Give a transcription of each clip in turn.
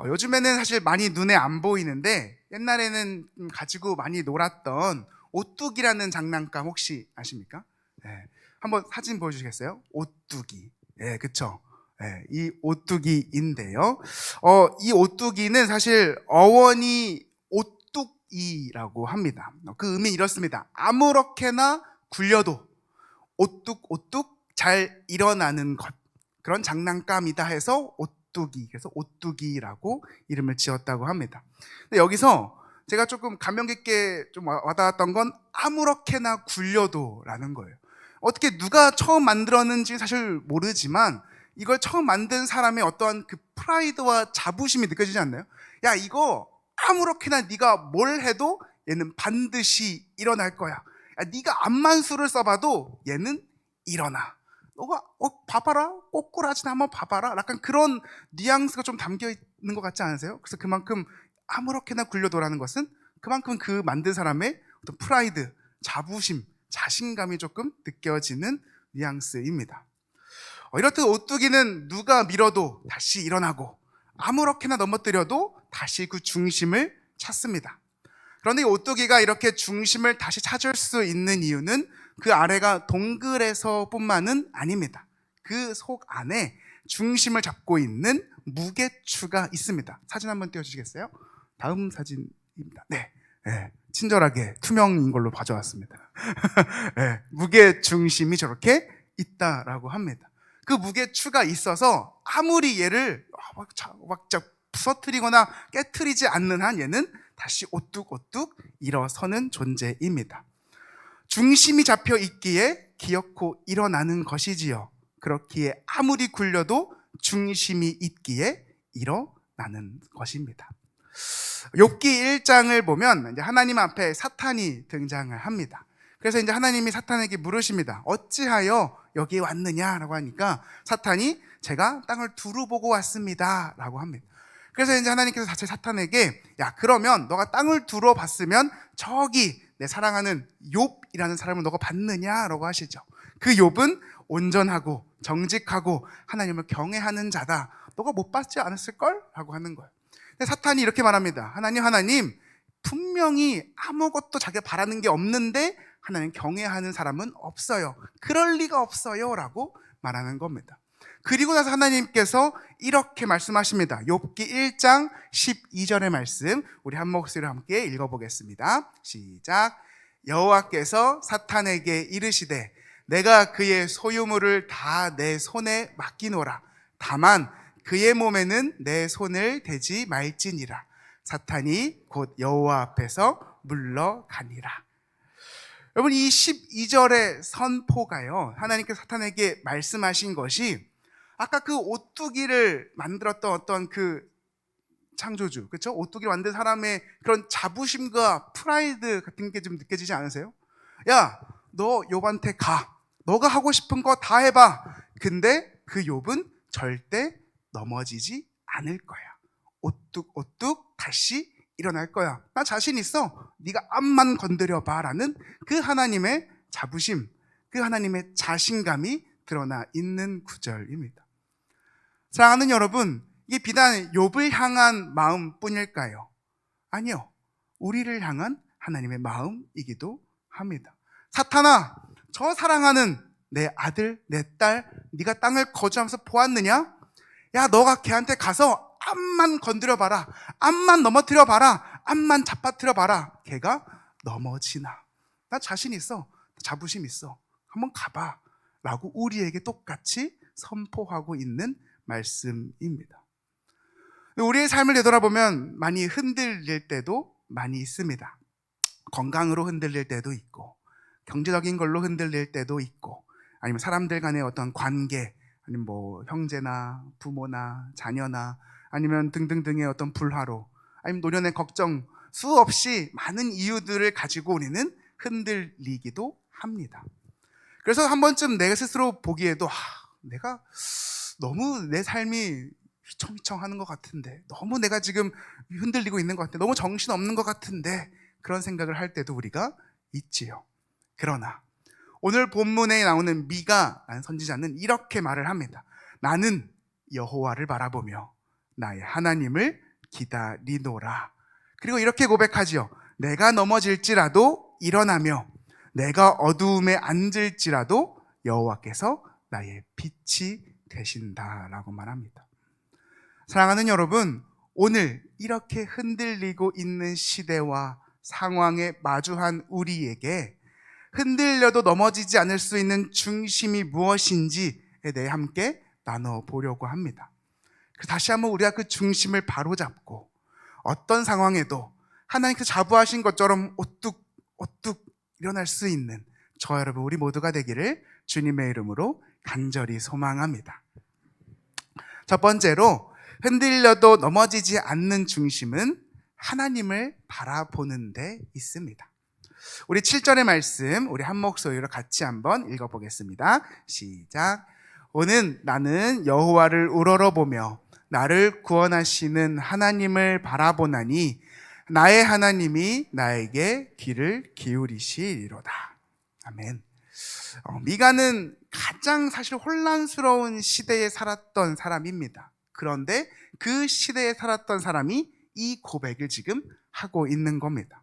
요즘에는 사실 많이 눈에 안 보이는데 옛날에는 가지고 많이 놀았던 오뚜기라는 장난감 혹시 아십니까? 네. 한번 사진 보여주시겠어요? 오뚜기. 예, 그쵸. 예, 이 오뚜기인데요. 이 오뚜기는 사실 어원이 오뚝이라고 합니다. 그 의미 이렇습니다. 아무렇게나 굴려도 오뚝오뚝 잘 일어나는 것. 그런 장난감이다 해서 오뚜기, 그래서 오뚜기라고 이름을 지었다고 합니다. 근데 여기서 제가 조금 감명 깊게 좀 와닿았던 건 아무렇게나 굴려도라는 거예요. 어떻게 누가 처음 만들었는지 사실 모르지만 이걸 처음 만든 사람의 어떠한 그 프라이드와 자부심이 느껴지지 않나요? 야, 이거 아무렇게나 네가 뭘 해도 얘는 반드시 일어날 거야. 야, 네가 암만수를 써봐도 얘는 일어나. 너가 봐봐라, 꼬꾸라지나 한번 봐봐라. 약간 그런 뉘앙스가 좀 담겨 있는 것 같지 않으세요? 그래서 그만큼 아무렇게나 굴려도라는 것은 그만큼 그 만든 사람의 어떤 프라이드, 자부심, 자신감이 조금 느껴지는 뉘앙스입니다. 이렇듯 오뚜기는 누가 밀어도 다시 일어나고 아무렇게나 넘어뜨려도 다시 그 중심을 찾습니다. 그런데 이 오뚜기가 이렇게 중심을 다시 찾을 수 있는 이유는 그 아래가 동글에서 뿐만은 아닙니다. 그 속 안에 중심을 잡고 있는 무게추가 있습니다. 사진 한번 띄워주시겠어요? 다음 사진입니다. 네, 네, 친절하게 투명인 걸로 봐줘왔습니다. 네, 무게 중심이 저렇게 있다라고 합니다. 그 무게추가 있어서 아무리 얘를 막 부서뜨리거나 깨트리지 않는 한 얘는 다시 오뚝오뚝 일어서는 존재입니다. 중심이 잡혀 있기에 기어코 일어나는 것이지요. 그렇기에 아무리 굴려도 중심이 있기에 일어나는 것입니다. 욥기 1장을 보면 이제 하나님 앞에 사탄이 등장을 합니다. 그래서 이제 하나님이 사탄에게 물으십니다. 어찌하여 여기에 왔느냐라고 하니까 사탄이 제가 땅을 두루 보고 왔습니다 라고 합니다. 그래서 이제 하나님께서 자체 사탄에게 야, 그러면 너가 땅을 두루 봤으면 저기 내 사랑하는 욥이라는 사람을 너가 봤느냐라고 하시죠. 그 욥은 온전하고 정직하고 하나님을 경외하는 자다. 너가 못 봤지 않았을걸? 라고 하는 거예요. 근데 사탄이 이렇게 말합니다. 하나님, 분명히 아무것도 자기가 바라는 게 없는데 하나님 경외하는 사람은 없어요. 그럴 리가 없어요 라고 말하는 겁니다. 그리고 나서 하나님께서 이렇게 말씀하십니다. 욥기 1장 12절의 말씀 우리 한 목소리로 함께 읽어보겠습니다. 시작. 여호와께서 사탄에게 이르시되 내가 그의 소유물을 다 내 손에 맡기노라. 다만 그의 몸에는 내 손을 대지 말지니라. 사탄이 곧 여호와 앞에서 물러가니라. 여러분, 이 12절의 선포가요, 하나님께서 사탄에게 말씀하신 것이 아까 그 오뚜기를 만들었던 어떤 그 창조주, 그렇죠? 오뚜기를 만든 사람의 그런 자부심과 프라이드 같은 게 좀 느껴지지 않으세요? 야, 너 욥한테 가. 너가 하고 싶은 거 다 해봐. 근데 그 욥은 절대 넘어지지 않을 거야. 오뚝오뚝 다시 일어날 거야. 나 자신 있어. 네가 앞만 건드려봐 라는 그 하나님의 자부심, 그 하나님의 자신감이 드러나 있는 구절입니다. 사랑하는 여러분, 이게 비단 욥을 향한 마음뿐일까요? 아니요. 우리를 향한 하나님의 마음이기도 합니다. 사탄아, 저 사랑하는 내 아들, 내 딸, 네가 땅을 거주하면서 보았느냐? 야, 너가 걔한테 가서 앞만 건드려봐라. 앞만 넘어뜨려봐라. 앞만 잡아뜨려봐라. 걔가 넘어지나. 나 자신 있어. 자부심 있어. 한번 가봐. 라고 우리에게 똑같이 선포하고 있는 말씀입니다. 우리의 삶을 되돌아보면 많이 흔들릴 때도 많이 있습니다. 건강으로 흔들릴 때도 있고, 경제적인 걸로 흔들릴 때도 있고, 아니면 사람들 간의 어떤 관계, 아니면 뭐 형제나 부모나 자녀나 아니면 등등등의 어떤 불화로, 아니면 노년의 걱정, 수없이 많은 이유들을 가지고 우리는 흔들리기도 합니다. 그래서 한 번쯤 내 스스로 보기에도 내가 너무 내 삶이 휘청휘청하는 것 같은데, 너무 내가 지금 흔들리고 있는 것 같은데, 너무 정신없는 것 같은데, 그런 생각을 할 때도 우리가 있지요. 그러나 오늘 본문에 나오는 미가라는 선지자는 이렇게 말을 합니다. 나는 여호와를 바라보며 나의 하나님을 기다리노라. 그리고 이렇게 고백하지요. 내가 넘어질지라도 일어나며 내가 어두움에 앉을지라도 여호와께서 나의 빛이 되신다라고 말합니다. 사랑하는 여러분, 오늘 이렇게 흔들리고 있는 시대와 상황에 마주한 우리에게 흔들려도 넘어지지 않을 수 있는 중심이 무엇인지에 대해 함께 나눠보려고 합니다. 다시 한번 우리가 그 중심을 바로잡고 어떤 상황에도 하나님께서 자부하신 것처럼 오뚝 일어날 수 있는 저와 여러분 우리 모두가 되기를 주님의 이름으로 간절히 소망합니다. 첫 번째로 흔들려도 넘어지지 않는 중심은 하나님을 바라보는 데 있습니다. 우리 7절의 말씀 우리 한 목소리로 같이 한번 읽어보겠습니다. 시작. 오늘 나는 여호와를 우러러보며 나를 구원하시는 하나님을 바라보나니 나의 하나님이 나에게 귀를 기울이시리로다. 아멘. 미가는 가장 사실 혼란스러운 시대에 살았던 사람입니다. 그런데 그 시대에 살았던 사람이 이 고백을 지금 하고 있는 겁니다.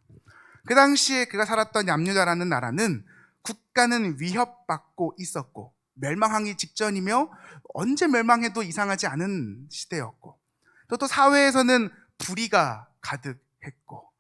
그 당시에 그가 살았던 얌유다라는 나라는 국가는 위협받고 있었고 멸망하기 직전이며 언제 멸망해도 이상하지 않은 시대였고 또 사회에서는 불의가 가득했고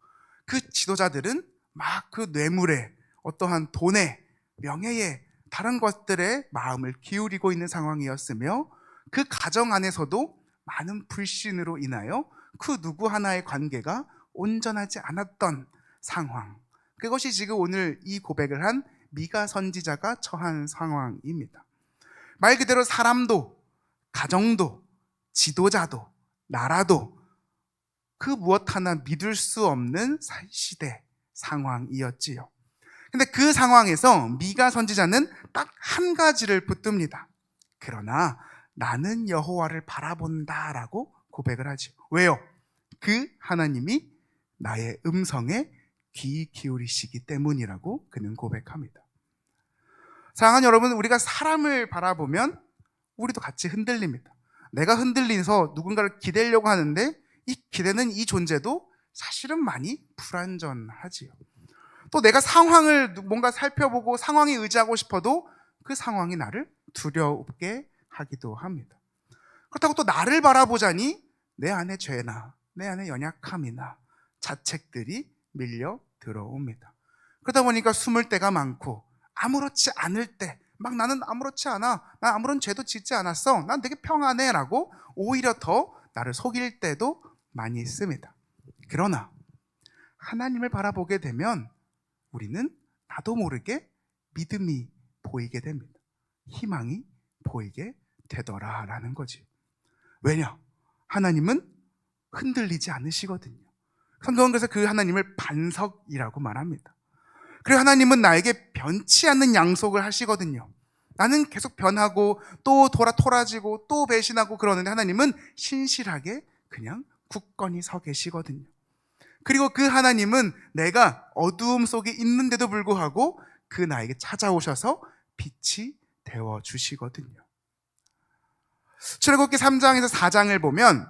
그 지도자들은 막 그 뇌물에 어떠한 돈에 명예에 다른 것들에 마음을 기울이고 있는 상황이었으며 그 가정 안에서도 많은 불신으로 인하여 그 누구 하나의 관계가 온전하지 않았던 상황, 그것이 지금 오늘 이 고백을 한 미가 선지자가 처한 상황입니다. 말 그대로 사람도 가정도 지도자도 나라도 그 무엇 하나 믿을 수 없는 시대 상황이었지요. 근데 그 상황에서 미가 선지자는 딱 한 가지를 붙듭니다. 그러나 나는 여호와를 바라본다라고 고백을 하죠. 왜요? 그 하나님이 나의 음성에 귀 기울이시기 때문이라고 그는 고백합니다. 사랑하는 여러분, 우리가 사람을 바라보면 우리도 같이 흔들립니다. 내가 흔들려서 누군가를 기대려고 하는데 이 기대는 이 존재도 사실은 많이 불완전하지요. 또 내가 상황을 뭔가 살펴보고 상황에 의지하고 싶어도 그 상황이 나를 두렵게 하기도 합니다. 그렇다고 또 나를 바라보자니 내 안에 죄나 내 안에 연약함이나 자책들이 밀려 들어옵니다. 그러다 보니까 숨을 때가 많고 아무렇지 않을 때 막 나는 아무렇지 않아, 난 아무런 죄도 짓지 않았어, 난 되게 평안해 라고 오히려 더 나를 속일 때도 많이 있습니다. 그러나 하나님을 바라보게 되면 우리는 나도 모르게 믿음이 보이게 됩니다. 희망이 보이게 되더라라는 거지. 왜냐? 하나님은 흔들리지 않으시거든요. 성경은 그래서 그 하나님을 반석이라고 말합니다. 그리고 하나님은 나에게 변치 않는 양속을 하시거든요. 나는 계속 변하고 또 토라지고 또 배신하고 그러는데 하나님은 신실하게 그냥 굳건히 서 계시거든요. 그리고 그 하나님은 내가 어두움 속에 있는데도 불구하고 그 나에게 찾아오셔서 빛이 되어 주시거든요. 출애굽기 3장에서 4장을 보면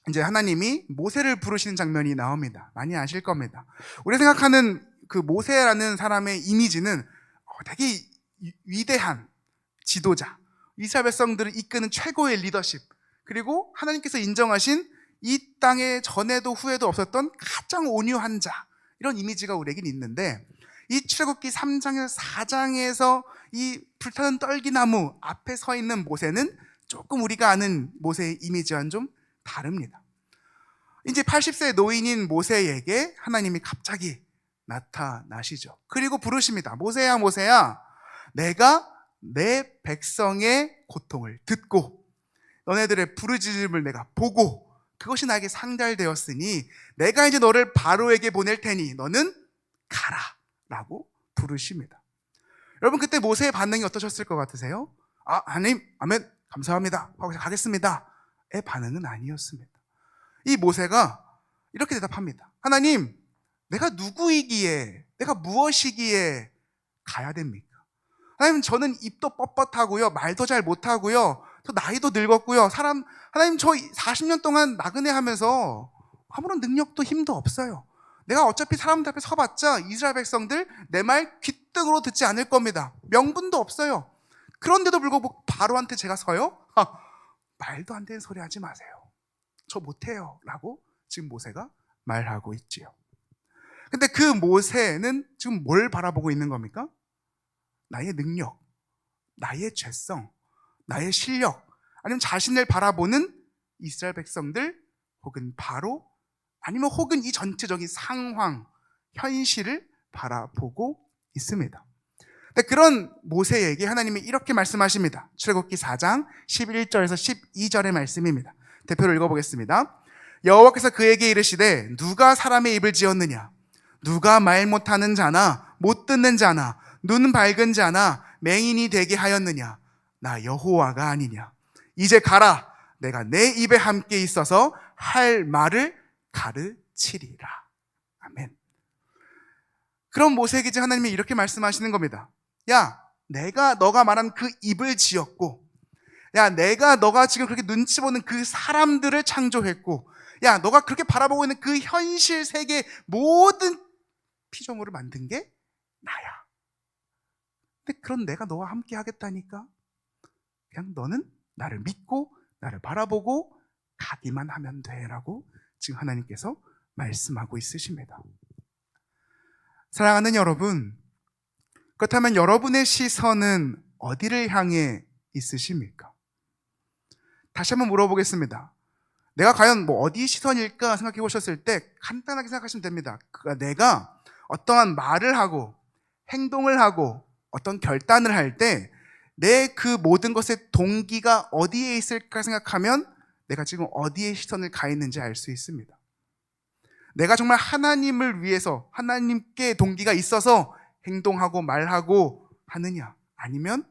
이제 하나님이 모세를 부르시는 장면이 나옵니다. 많이 아실 겁니다. 우리가 생각하는 그 모세라는 사람의 이미지는 되게 위대한 지도자, 이스라엘 백성들을 이끄는 최고의 리더십, 그리고 하나님께서 인정하신 이 땅에 전에도 후에도 없었던 가장 온유한 자, 이런 이미지가 우리에겐 있는데 이 출애굽기 3장에서 4장에서 이 불타는 떨기나무 앞에 서 있는 모세는 조금 우리가 아는 모세의 이미지와는 좀 다릅니다. 이제 80세 노인인 모세에게 하나님이 갑자기 나타나시죠. 그리고 부르십니다. 모세야, 모세야, 내가 내 백성의 고통을 듣고 너네들의 부르짖음을 내가 보고 그것이 나에게 상달되었으니 내가 이제 너를 바로에게 보낼 테니 너는 가라 라고 부르십니다. 여러분, 그때 모세의 반응이 어떠셨을 것 같으세요? 하나님, 아멘, 감사합니다 하고 가겠습니다 의 반응은 아니었습니다. 이 모세가 이렇게 대답합니다. 하나님, 내가 누구이기에, 내가 무엇이기에 가야 됩니까? 하나님, 저는 입도 뻣뻣하고요, 말도 잘 못하고요, 또 나이도 늙었고요, 하나님, 저 40년 동안 나그네 하면서 아무런 능력도 힘도 없어요. 내가 어차피 사람들 앞에 서봤자 이스라엘 백성들 내 말 귓등으로 듣지 않을 겁니다. 명분도 없어요. 그런데도 불구하고 바로한테 제가 서요? 말도 안 되는 소리 하지 마세요. 저 못해요 라고 지금 모세가 말하고 있지요. 근데 그 모세는 지금 뭘 바라보고 있는 겁니까? 나의 능력, 나의 죄성, 나의 실력, 아니면 자신을 바라보는 이스라엘 백성들, 혹은 바로, 아니면 혹은 이 전체적인 상황, 현실을 바라보고 있습니다. 근데 그런 모세에게 하나님이 이렇게 말씀하십니다. 출애굽기 4장 11절에서 12절의 말씀입니다. 대표로 읽어보겠습니다. 여호와께서 그에게 이르시되 누가 사람의 입을 지었느냐? 누가 말 못하는 자나 못 듣는 자나 눈 밝은 자나 맹인이 되게 하였느냐? 나 여호와가 아니냐? 이제 가라. 내가 내 입에 함께 있어서 할 말을 가르치리라. 아멘. 그럼 모세에게 이제 하나님이 이렇게 말씀하시는 겁니다. 야, 내가 너가 말한 그 입을 지었고, 야, 너가 지금 그렇게 눈치 보는 그 사람들을 창조했고, 야, 너가 그렇게 바라보고 있는 그 현실 세계 모든 피조물을 만든 게 나야. 근데 그런 내가 너와 함께 하겠다니까 그냥 너는 나를 믿고 나를 바라보고 가기만 하면 돼 라고 지금 하나님께서 말씀하고 있으십니다. 사랑하는 여러분, 그렇다면 여러분의 시선은 어디를 향해 있으십니까? 다시 한번 물어보겠습니다. 내가 과연 어디 시선일까 생각해 보셨을 때 간단하게 생각하시면 됩니다. 내가 어떠한 말을 하고 행동을 하고 어떤 결단을 할 때 내 그 모든 것의 동기가 어디에 있을까 생각하면 내가 지금 어디에 시선을 가 있는지 알 수 있습니다. 내가 정말 하나님을 위해서 하나님께 동기가 있어서 행동하고 말하고 하느냐, 아니면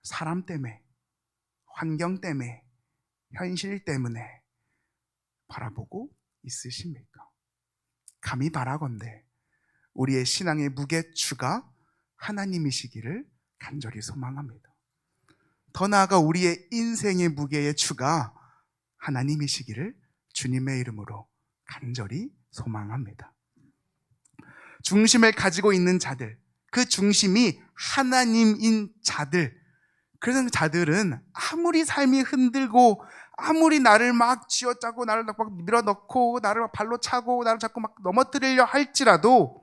사람 때문에, 환경 때문에, 현실 때문에 바라보고 있으십니까? 감히 바라건대 우리의 신앙의 무게추가 하나님이시기를 간절히 소망합니다. 더 나아가 우리의 인생의 무게의 추가 하나님이시기를 주님의 이름으로 간절히 소망합니다. 중심을 가지고 있는 자들, 그 중심이 하나님인 자들, 그래서 자들은 아무리 삶이 흔들고 아무리 나를 막 쥐어짜고 나를 막 밀어넣고 나를 막 발로 차고 나를 자꾸 막 넘어뜨리려 할지라도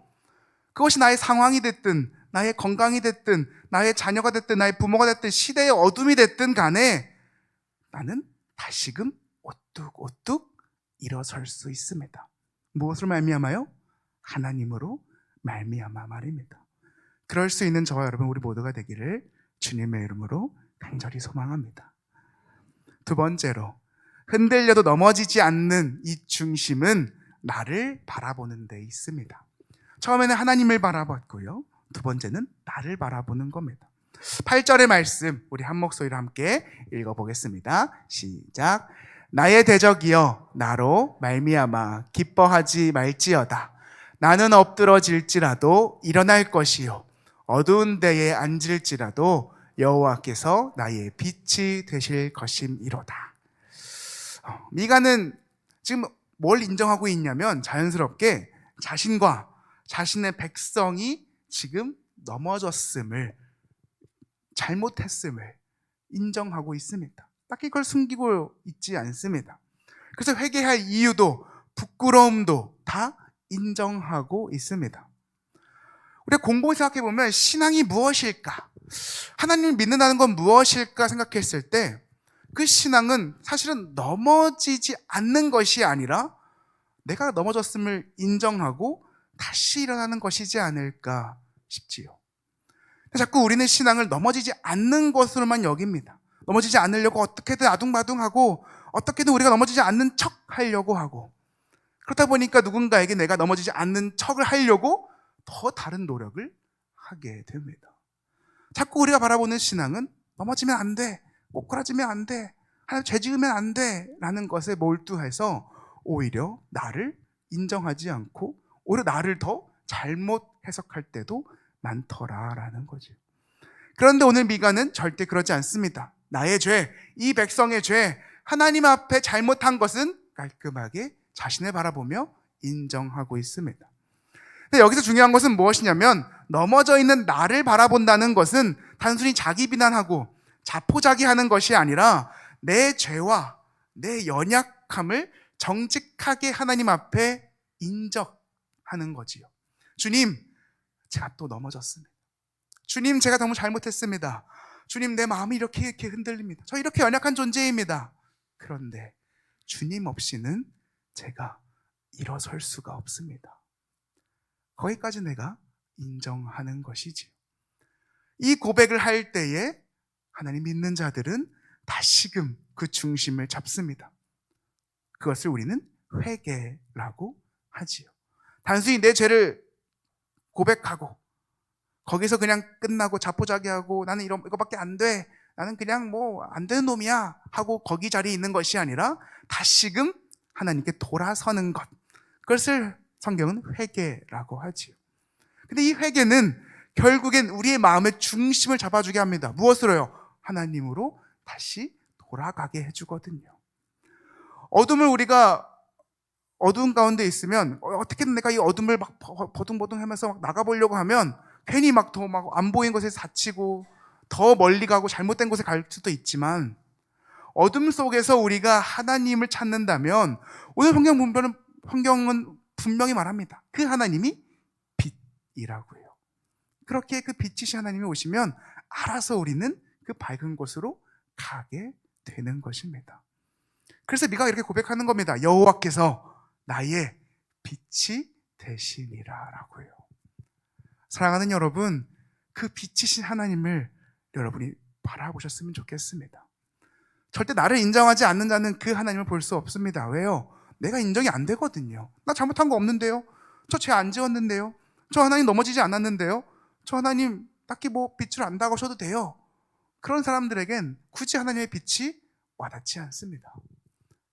그것이 나의 상황이 됐든 나의 건강이 됐든 나의 자녀가 됐든 나의 부모가 됐든 시대의 어둠이 됐든 간에 나는 다시금 오뚝오뚝 일어설 수 있습니다. 무엇으로 말미암아요? 하나님으로 말미암아 말입니다. 그럴 수 있는 저와 여러분 우리 모두가 되기를 주님의 이름으로 간절히 소망합니다. 두 번째로, 흔들려도 넘어지지 않는 이 중심은 나를 바라보는 데 있습니다. 처음에는 하나님을 바라봤고요, 두 번째는 나를 바라보는 겁니다. 8절의 말씀 우리 한 목소리로 함께 읽어보겠습니다. 시작. 나의 대적이여 나로 말미암아 기뻐하지 말지어다. 나는 엎드러질지라도 일어날 것이요 어두운 데에 앉을지라도 여호와께서 나의 빛이 되실 것임이로다. 미가는 지금 뭘 인정하고 있냐면 자연스럽게 자신과 자신의 백성이 지금 넘어졌음을, 잘못했음을 인정하고 있습니다. 딱히 그걸 숨기고 있지 않습니다. 그래서 회개할 이유도 부끄러움도 다 인정하고 있습니다. 우리가 공공히 생각해보면 신앙이 무엇일까? 하나님을 믿는다는 건 무엇일까 생각했을 때 그 신앙은 사실은 넘어지지 않는 것이 아니라 내가 넘어졌음을 인정하고 다시 일어나는 것이지 않을까 싶지요. 자꾸 우리는 신앙을 넘어지지 않는 것으로만 여깁니다. 넘어지지 않으려고 어떻게든 아둥바둥하고 어떻게든 우리가 넘어지지 않는 척 하려고 하고, 그렇다 보니까 누군가에게 내가 넘어지지 않는 척을 하려고 더 다른 노력을 하게 됩니다. 자꾸 우리가 바라보는 신앙은 넘어지면 안 돼, 꼬꾸라지면 안 돼, 하나님 죄 지으면 안 돼 라는 것에 몰두해서 오히려 나를 인정하지 않고 오히려 나를 더 잘못 해석할 때도 많더라라는 거죠. 그런데 오늘 미가는 절대 그러지 않습니다. 나의 죄, 이 백성의 죄, 하나님 앞에 잘못한 것은 깔끔하게 자신을 바라보며 인정하고 있습니다. 근데 여기서 중요한 것은 무엇이냐면 넘어져 있는 나를 바라본다는 것은 단순히 자기 비난하고 자포자기하는 것이 아니라 내 죄와 내 연약함을 정직하게 하나님 앞에 인정하는 거지요. 주님, 제가 또 넘어졌습니다. 주님, 제가 너무 잘못했습니다. 주님, 내 마음이 이렇게 흔들립니다. 저 이렇게 연약한 존재입니다. 그런데 주님 없이는 제가 일어설 수가 없습니다. 거기까지 내가 인정하는 것이지요. 이 고백을 할 때에 하나님 믿는 자들은 다시금 그 중심을 잡습니다. 그것을 우리는 회개라고 하지요. 단순히 내 죄를 고백하고 거기서 그냥 끝나고 자포자기하고 나는 이거밖에 안 돼, 나는 그냥 뭐 안 되는 놈이야 하고 거기 자리에 있는 것이 아니라 다시금 하나님께 돌아서는 것, 그것을 성경은 회개라고 하지요. 근데 이 회개는 결국엔 우리의 마음의 중심을 잡아주게 합니다. 무엇으로요? 하나님으로 다시 돌아가게 해주거든요. 우리가 어두운 가운데 있으면 어떻게든 내가 이 어둠을 막 버둥버둥하면서 막 나가보려고 하면 괜히 막 더 막 안 보이는 곳에 다치고 더 멀리 가고 잘못된 곳에 갈 수도 있지만, 어둠 속에서 우리가 하나님을 찾는다면 오늘 성경은 분명히 말합니다. 그 하나님이 빛이라고요. 그렇게 그 빛이신 하나님이 오시면 알아서 우리는 그 밝은 곳으로 가게 되는 것입니다. 그래서 미가가 이렇게 고백하는 겁니다. 여호와께서 나의 빛이 되시니라 라고요. 사랑하는 여러분, 그 빛이신 하나님을 여러분이 바라보셨으면 좋겠습니다. 절대 나를 인정하지 않는 자는 그 하나님을 볼 수 없습니다. 왜요? 내가 인정이 안 되거든요. 나 잘못한 거 없는데요? 저 죄 안 지었는데요? 저 하나님 넘어지지 않았는데요? 저 하나님 딱히 뭐 빛을 안 다가셔도 돼요. 그런 사람들에겐 굳이 하나님의 빛이 와닿지 않습니다.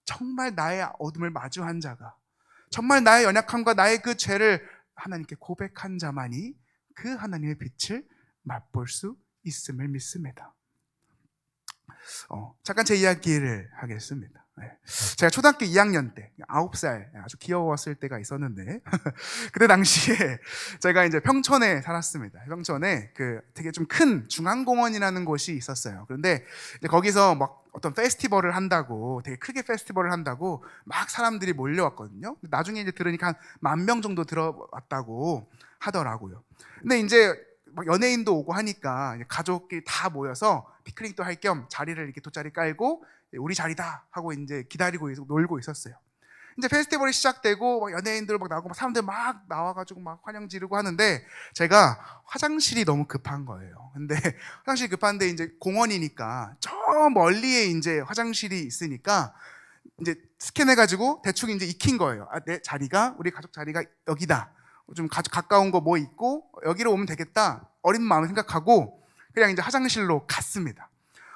정말 나의 어둠을 마주한 자가, 정말 나의 연약함과 나의 그 죄를 하나님께 고백한 자만이 그 하나님의 빛을 맛볼 수 있음을 믿습니다. 잠깐 제 이야기를 하겠습니다. 제가 초등학교 2학년 때 9살 아주 귀여웠을 때가 있었는데 그때 당시에 제가 이제 평촌에 살았습니다. 평촌에 그 되게 좀 큰 중앙공원이라는 곳이 있었어요. 그런데 이제 거기서 막 어떤 페스티벌을 한다고, 되게 크게 페스티벌을 한다고 막 사람들이 몰려왔거든요. 나중에 이제 들으니까 한 10,000명 정도 들어왔다고 하더라고요. 근데 이제 막 연예인도 오고 하니까 가족끼리 다 모여서 피크닉도 할 겸 자리를 이렇게 돗자리 깔고 우리 자리다 하고 이제 기다리고 놀고 있었어요. 이제 페스티벌이 시작되고 막 연예인들 막 나오고 막 사람들 막 나와가지고 막 환영 지르고 하는데 제가 화장실이 너무 급한 거예요. 근데 화장실이 급한데 이제 공원이니까 저 멀리에 이제 화장실이 있으니까 이제 스캔해가지고 대충 이제 익힌 거예요. 내 자리가, 우리 가족 자리가 여기다. 좀 가까운 거 뭐 있고 여기로 오면 되겠다. 어린 마음을 생각하고 그냥 이제 화장실로 갔습니다.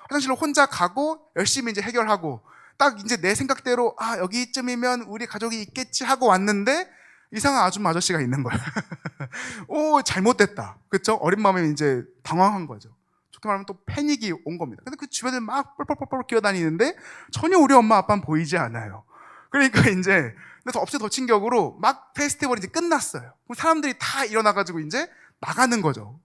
화장실로 혼자 가고 열심히 이제 해결하고 딱 이제 내 생각대로 여기쯤이면 우리 가족이 있겠지 하고 왔는데 이상한 아줌마 아저씨가 있는 거예요. 오, 잘못됐다. 그렇죠? 어린 마음에 이제 당황한 거죠. 좋게 말하면 또 패닉이 온 겁니다. 근데 그 주변에 막 뻘뻘뻘 기어다니는데 전혀 우리 엄마 아빠는 보이지 않아요. 그러니까 이제 더 엎친 격으로 막 페스티벌이 이제 끝났어요. 사람들이 다 일어나가지고 이제 나가는 거죠.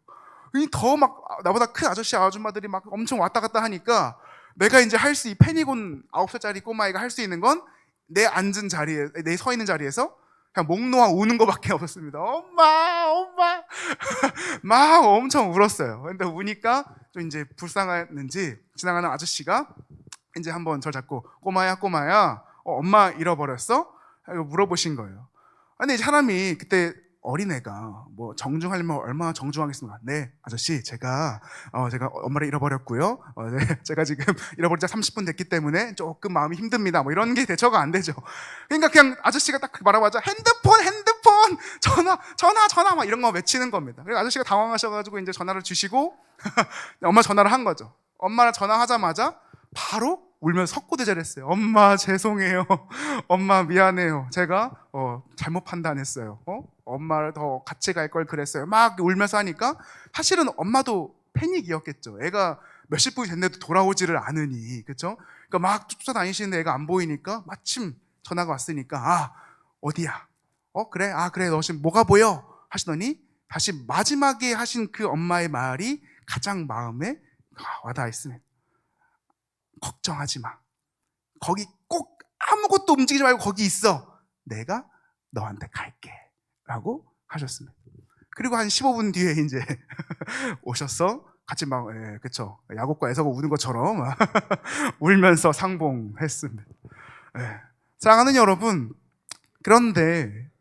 더 막 나보다 큰 아저씨 아줌마들이 막 엄청 왔다 갔다 하니까 내가 이제 이 패닉 온 9살짜리 꼬마애가 할 수 있는 건 내 앉은 자리에, 내 서 있는 자리에서 그냥 목 놓아 우는 것밖에 없었습니다. 엄마, 엄마. 막 엄청 울었어요. 근데 우니까 좀 이제 불쌍했는지 지나가는 아저씨가 이제 한번 저를 잡고 꼬마야, 엄마 잃어버렸어? 이거 물어보신 거예요. 근데 이제 사람이 그때 어린애가 뭐 정중하려면 얼마나 정중하겠습니까? 네, 아저씨, 제가 엄마를 잃어버렸고요. 네, 제가 지금 잃어버린 지 30분 됐기 때문에 조금 마음이 힘듭니다. 뭐 이런 게 대처가 안 되죠. 그러니까 그냥 아저씨가 딱 말하자마자 핸드폰, 전화 막 이런 거 외치는 겁니다. 그래서 아저씨가 당황하셔가지고 이제 전화를 주시고 엄마 전화를 한 거죠. 엄마를 전화하자마자 바로 울면서 석고대절 했어요. 엄마 죄송해요. 엄마 미안해요. 제가 잘못 판단했어요. 엄마를 더 같이 갈 걸 그랬어요. 막 울면서 하니까 사실은 엄마도 패닉이었겠죠. 애가 몇십 분이 됐는데도 돌아오지를 않으니, 그렇죠? 그러니까 막 쫓아다니시는데 애가 안 보이니까 마침 전화가 왔으니까 어디야? 그래? 그래, 너 지금 뭐가 보여? 하시더니 다시 마지막에 하신 그 엄마의 말이 가장 마음에 와닿아 있습니다. 걱정하지 마. 거기 꼭 아무것도 움직이지 말고 거기 있어. 내가 너한테 갈게. 라고 하셨습니다. 그리고 한 15분 뒤에 이제 오셔서 같이 막, 그쵸. 야곱과 에서가 우는 것처럼 울면서 상봉했습니다. 사랑하는 여러분, 그런데,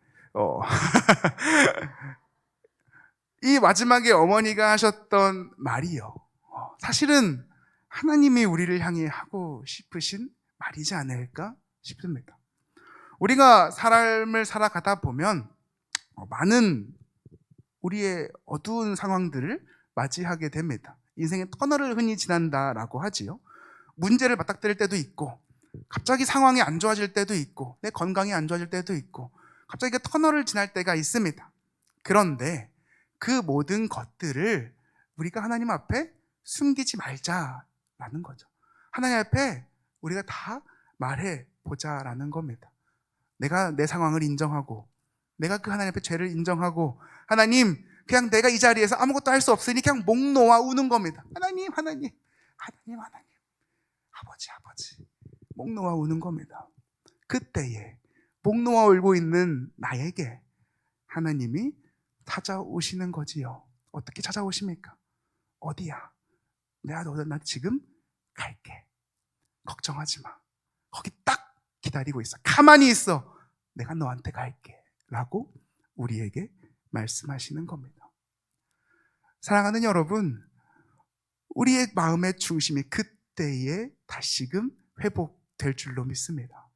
이 마지막에 어머니가 하셨던 말이요. 사실은 하나님이 우리를 향해 하고 싶으신 말이지 않을까 싶습니다. 우리가 삶을 살아가다 보면 많은 우리의 어두운 상황들을 맞이하게 됩니다. 인생의 터널을 흔히 지난다라고 하지요. 문제를 맞닥뜨릴 때도 있고, 갑자기 상황이 안 좋아질 때도 있고, 내 건강이 안 좋아질 때도 있고, 갑자기 그 터널을 지날 때가 있습니다. 그런데 그 모든 것들을 우리가 하나님 앞에 숨기지 말자라는 거죠. 하나님 앞에 우리가 다 말해 보자라는 겁니다. 내가 내 상황을 인정하고, 내가 그 하나님 앞에 죄를 인정하고, 하나님, 그냥 내가 이 자리에서 아무것도 할 수 없으니 그냥 목 놓아 우는 겁니다. 하나님, 하나님, 하나님, 하나님, 아버지, 아버지, 목 놓아 우는 겁니다. 그때에 목 놓아 울고 있는 나에게 하나님이 찾아오시는 거지요. 어떻게 찾아오십니까? 어디야? 나 지금 갈게. 걱정하지 마. 거기 딱 기다리고 있어. 가만히 있어. 내가 너한테 갈게. 라고 우리에게 말씀하시는 겁니다. 사랑하는 여러분, 우리의 마음의 중심이 그때에 다시금 회복될 줄로 믿습니다.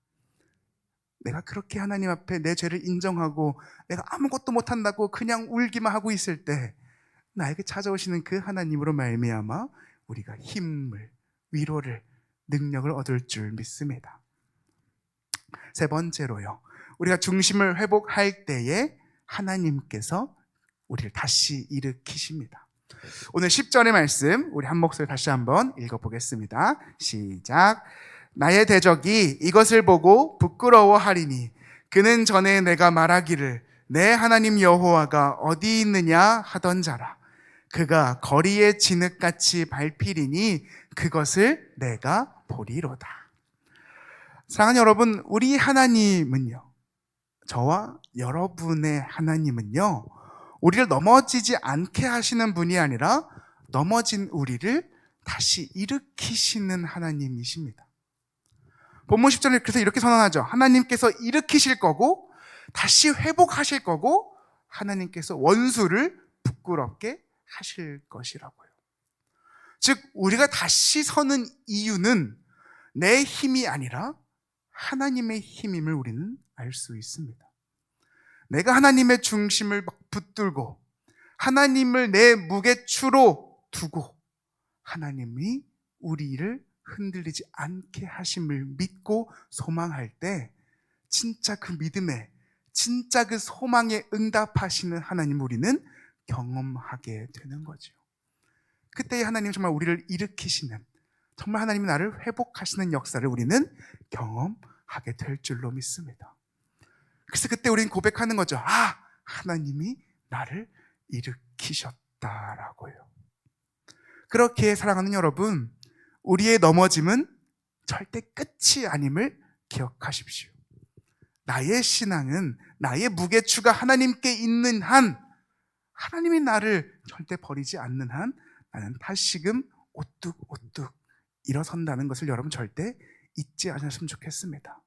내가 그렇게 하나님 앞에 내 죄를 인정하고 내가 아무것도 못한다고 그냥 울기만 하고 있을 때 나에게 찾아오시는 그 하나님으로 말미암아 우리가 힘을, 위로를, 능력을 얻을 줄 믿습니다. 세 번째로요, 우리가 중심을 회복할 때에 하나님께서 우리를 다시 일으키십니다. 오늘 10절의 말씀 우리 한 목소리 다시 한번 읽어보겠습니다. 시작. 나의 대적이 이것을 보고 부끄러워하리니 그는 전에 내가 말하기를 내 하나님 여호와가 어디 있느냐 하던 자라. 그가 거리에 진흙같이 밟히리니 그것을 내가 보리로다. 사랑하는 여러분, 우리 하나님은요, 저와 여러분의 하나님은요, 우리를 넘어지지 않게 하시는 분이 아니라 넘어진 우리를 다시 일으키시는 하나님이십니다. 본문 10절에 그래서 이렇게 선언하죠. 하나님께서 일으키실 거고 다시 회복하실 거고 하나님께서 원수를 부끄럽게 하실 것이라고요. 즉 우리가 다시 서는 이유는 내 힘이 아니라 하나님의 힘임을 우리는 알 수 있습니다. 내가 하나님의 중심을 붙들고 하나님을 내 무게추로 두고 하나님이 우리를 흔들리지 않게 하심을 믿고 소망할 때 진짜 그 믿음에, 진짜 그 소망에 응답하시는 하나님 우리는 경험하게 되는 거죠. 그때 하나님 정말 우리를 일으키시는, 정말 하나님이 나를 회복하시는 역사를 우리는 경험하게 될 줄로 믿습니다. 그래서 그때 우리는 고백하는 거죠. 하나님이 나를 일으키셨다라고요. 그렇게 사랑하는 여러분, 우리의 넘어짐은 절대 끝이 아님을 기억하십시오. 나의 신앙은, 나의 무게추가 하나님께 있는 한, 하나님이 나를 절대 버리지 않는 한 나는 다시금 오뚝오뚝 일어선다는 것을 여러분 절대 잊지 않으셨으면 좋겠습니다.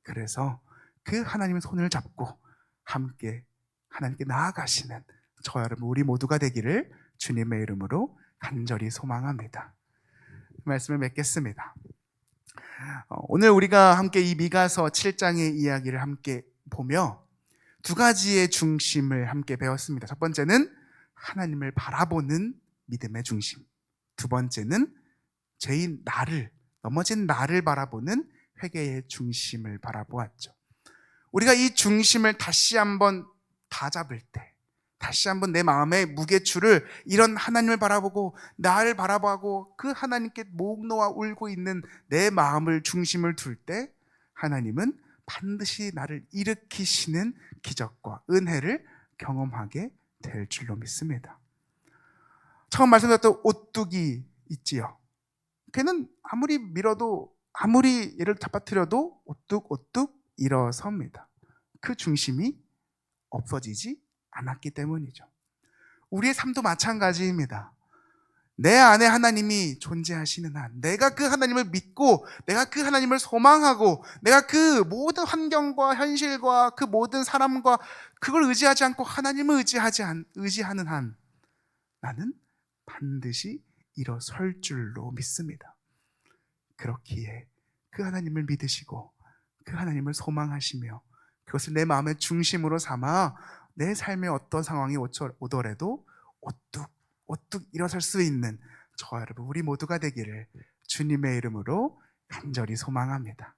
그래서 그 하나님의 손을 잡고 함께 하나님께 나아가시는 저 여러분 우리 모두가 되기를 주님의 이름으로 간절히 소망합니다. 말씀을 맺겠습니다. 오늘 우리가 함께 이 미가서 7장의 이야기를 함께 보며 두 가지의 중심을 함께 배웠습니다. 첫 번째는 하나님을 바라보는 믿음의 중심, 두 번째는 죄인 나를, 넘어진 나를 바라보는 회개의 중심을 바라보았죠. 우리가 이 중심을 다시 한번 다 잡을 때, 다시 한번 내 마음의 무게추를 이런 하나님을 바라보고 나를 바라보고 그 하나님께 목 놓아 울고 있는 내 마음을 중심을 둘 때 하나님은 반드시 나를 일으키시는 기적과 은혜를 경험하게 될 줄로 믿습니다. 처음 말씀드렸던 오뚜기 있지요. 걔는 아무리 밀어도, 아무리 얘를 잡아뜨려도 오뚝오뚝 일어섭니다. 그 중심이 없어지지 않았기 때문이죠. 우리의 삶도 마찬가지입니다. 내 안에 하나님이 존재하시는 한, 내가 그 하나님을 믿고, 내가 그 하나님을 소망하고, 내가 그 모든 환경과 현실과 그 모든 사람과 그걸 의지하지 않고 하나님을 의지하는 한, 나는 반드시 일어설 줄로 믿습니다. 그렇기에 그 하나님을 믿으시고 그 하나님을 소망하시며 그것을 내 마음의 중심으로 삼아 내 삶에 어떤 상황이 오더라도 오뚝 일어설 수 있는 저와 여러분 우리 모두가 되기를 주님의 이름으로 간절히 소망합니다.